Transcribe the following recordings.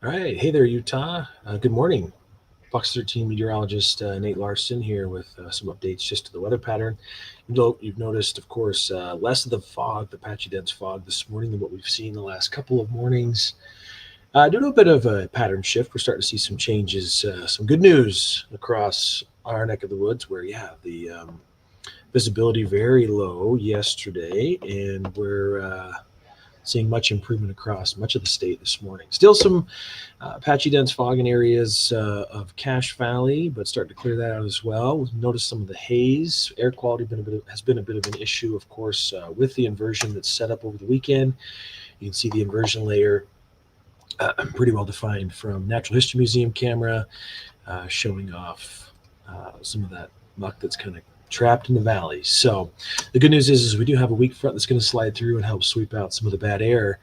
All right. Hey there, Utah. Good morning. Fox 13 meteorologist Nate Larsen here with some updates just to the weather pattern. You've noticed, of course, less of the fog, the patchy dense fog this morning than what we've seen the last couple of mornings. Due to a bit of a pattern shift, we're starting to see some changes, some good news across our neck of the woods where, yeah, the visibility very low yesterday, and we're seeing much improvement across much of the state this morning. Still some patchy dense fog in areas of Cache Valley, but starting to clear that out as well. We've noticed some of the haze. Air quality has been a bit of an issue, of course, with the inversion that's set up over the weekend. You can see the inversion layer pretty well defined from Natural History Museum camera, showing off some of that muck that's kind of trapped in the valley. So the good news is we do have a weak front that's going to slide through and help sweep out some of the bad air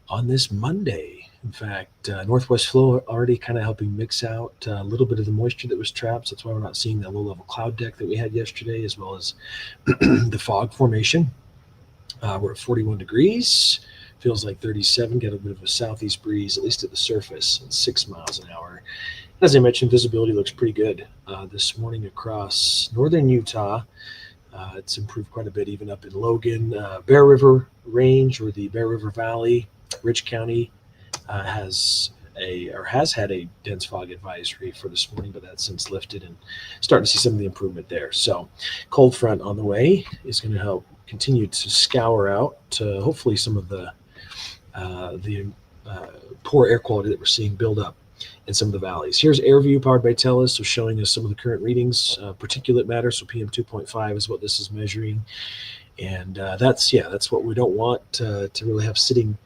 on this Monday. In fact, northwest flow already kind of helping mix out a little bit of the moisture that was trapped. So that's why we're not seeing that low level cloud deck that we had yesterday, as well as the fog formation. We're at 41 degrees. Feels like 37. Got a bit of a southeast breeze, at least at the surface, at 6 miles an hour. As I mentioned, visibility looks pretty good this morning across northern Utah. It's improved quite a bit, even up in Logan, Bear River Range, or the Bear River Valley. Rich County has had a dense fog advisory for this morning, but that's since lifted and starting to see some of the improvement there. So, cold front on the way is going to help continue to scour out hopefully some of the poor air quality that we're seeing build up in some of the valleys. Here's AirView powered by TELUS, so showing us some of the current readings. Particulate matter, so PM 2.5 is what this is measuring, and that's what we don't want to really have sitting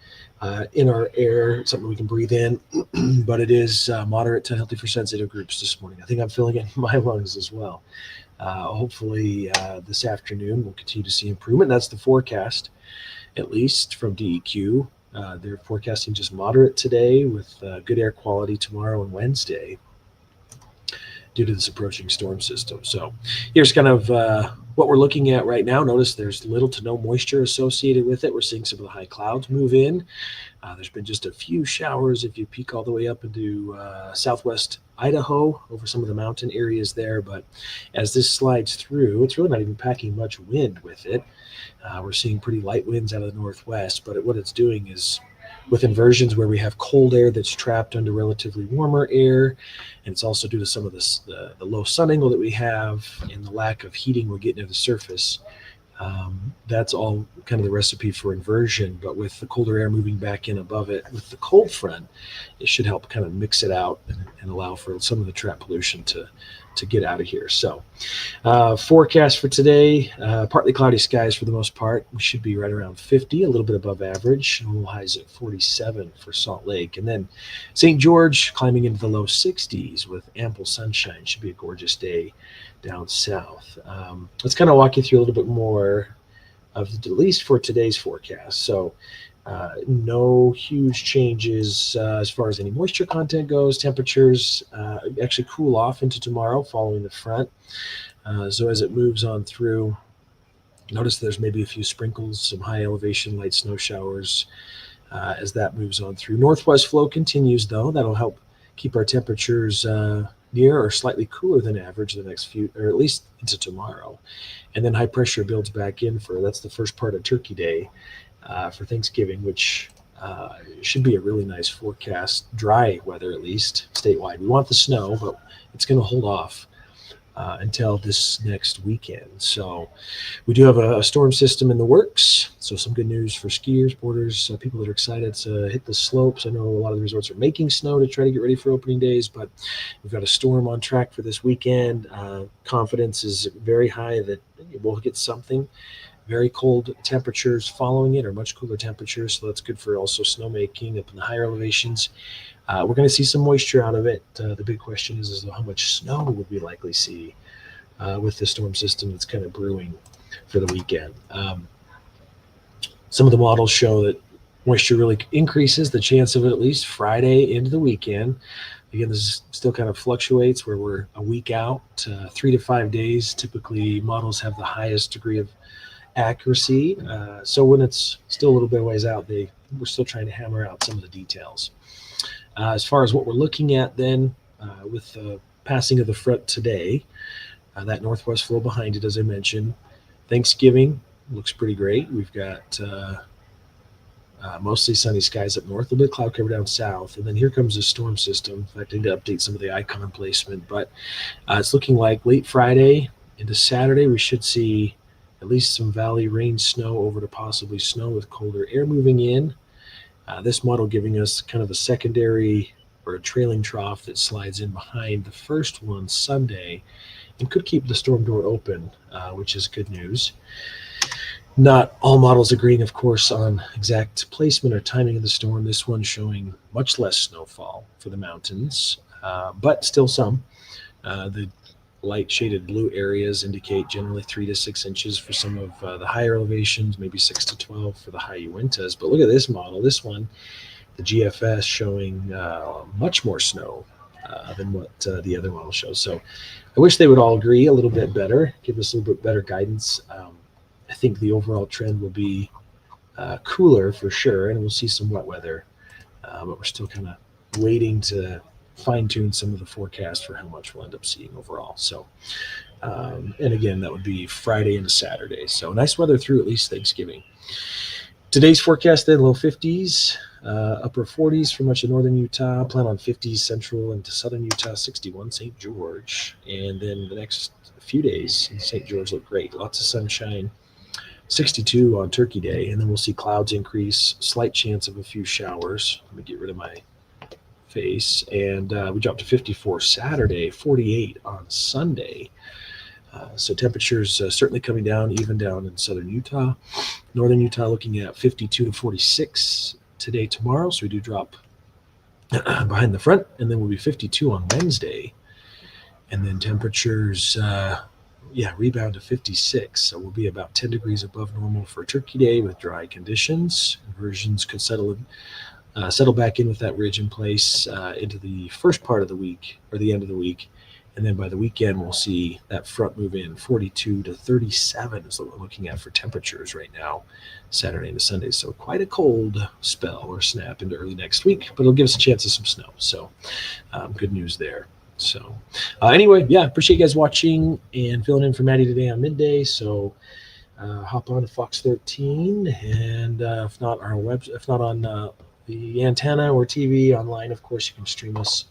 in our air, something we can breathe in, but it is moderate to healthy for sensitive groups this morning. I think I'm feeling it in my lungs as well. Hopefully, this afternoon we'll continue to see improvement. That's the forecast, at least from DEQ. They're forecasting just moderate today with good air quality tomorrow and Wednesday due to this approaching storm system. So here's kind of what we're looking at right now. Notice there's little to no moisture associated with it. We're seeing some of the high clouds move in. There's been just a few showers if you peek all the way up into southwest Idaho over some of the mountain areas there. But as this slides through, it's really not even packing much wind with it. We're seeing pretty light winds out of the northwest, but what it's doing is with inversions where we have cold air that's trapped under relatively warmer air, and it's also due to some of this the low sun angle that we have and the lack of heating we're getting to the surface. That's all kind of the recipe for inversion, but with the colder air moving back in above it with the cold front, it should help kind of mix it out and allow for some of the trap pollution to get out of here. So forecast for today, partly cloudy skies for the most part. We should be right around 50, a little bit above average. Low highs at 47 for Salt Lake. And then St. George climbing into the low 60s with ample sunshine. Should be a gorgeous day down south. Let's kind of walk you through a little bit more of at least for today's forecast. So no huge changes as far as any moisture content goes. Temperatures actually cool off into tomorrow following the front. So as it moves on through, notice there's maybe a few sprinkles, some high elevation light snow showers as that moves on through. Northwest flow continues though. That'll help keep our temperatures near or slightly cooler than average the next few, or at least into tomorrow. And then high pressure builds back in that's the first part of Turkey Day for Thanksgiving, which should be a really nice forecast. Dry weather, at least statewide. We want the snow, but it's going to hold off until this next weekend. So we do have a storm system in the works. So some good news for skiers, boarders, people that are excited to hit the slopes. I know a lot of the resorts are making snow to try to get ready for opening days, but we've got a storm on track for this weekend. Confidence is very high that we'll get something. Very cold temperatures following it, or much cooler temperatures, so that's good for also snowmaking up in the higher elevations. We're going to see some moisture out of it. The big question is how much snow would we likely see with the storm system that's kind of brewing for the weekend. Some of the models show that moisture really increases, the chance of it at least Friday into the weekend. Again, this still kind of fluctuates where we're a week out, 3 to 5 days. Typically, models have the highest degree of accuracy. So when it's still a little bit of ways out, we're still trying to hammer out some of the details. As far as what we're looking at then, with the passing of the front today, that northwest flow behind it, as I mentioned, Thanksgiving looks pretty great. We've got mostly sunny skies up north, a little bit of cloud cover down south, and then here comes the storm system. In fact, I need to update some of the icon placement, but it's looking like late Friday into Saturday, we should see at least some valley rain, snow over to possibly snow with colder air moving in. This model giving us kind of a secondary or a trailing trough that slides in behind the first one Sunday and could keep the storm door open, which is good news. Not all models agreeing, of course, on exact placement or timing of the storm. This one showing much less snowfall for the mountains, but still some. The light shaded blue areas indicate generally 3 to 6 inches for some of the higher elevations, maybe 6 to 12 for the high Uintas. But look at this model. This one, the GFS, showing much more snow than what the other model shows. So I wish they would all agree a little bit better, give us a little bit better guidance. I think the overall trend will be cooler for sure, and we'll see some wet weather, but we're still kind of waiting to fine-tune some of the forecasts for how much we'll end up seeing overall. So, and again, that would be Friday into Saturday. So nice weather through at least Thanksgiving. Today's forecast then, low 50s, upper 40s for much of northern Utah. Plan on 50s central into southern Utah, 61 St. George. And then the next few days in St. George look great. Lots of sunshine. 62 on Turkey Day, and then we'll see clouds increase, slight chance of a few showers. Let me get rid of my face. And we dropped to 54 Saturday, 48 on Sunday. So temperatures certainly coming down, even down in southern Utah. Northern Utah looking at 52 to 46 today, tomorrow. So we do drop behind the front, and then we'll be 52 on Wednesday. And then temperatures rebound to 56. So we'll be about 10 degrees above normal for Turkey Day with dry conditions. Inversions could settle back in with that ridge in place into the first part of the week or the end of the week. And then by the weekend, we'll see that front move in. 42 to 37 is what we're looking at for temperatures right now, Saturday into Sunday. So quite a cold spell or snap into early next week, but it'll give us a chance of some snow. So good news there. So anyway, appreciate you guys watching and filling in for Maddie today on midday. So hop on to Fox 13, and if not on the antenna or TV online, of course you can stream us,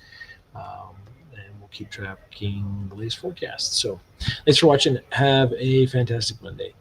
and we'll keep tracking the latest forecasts. So thanks for watching. Have a fantastic Monday.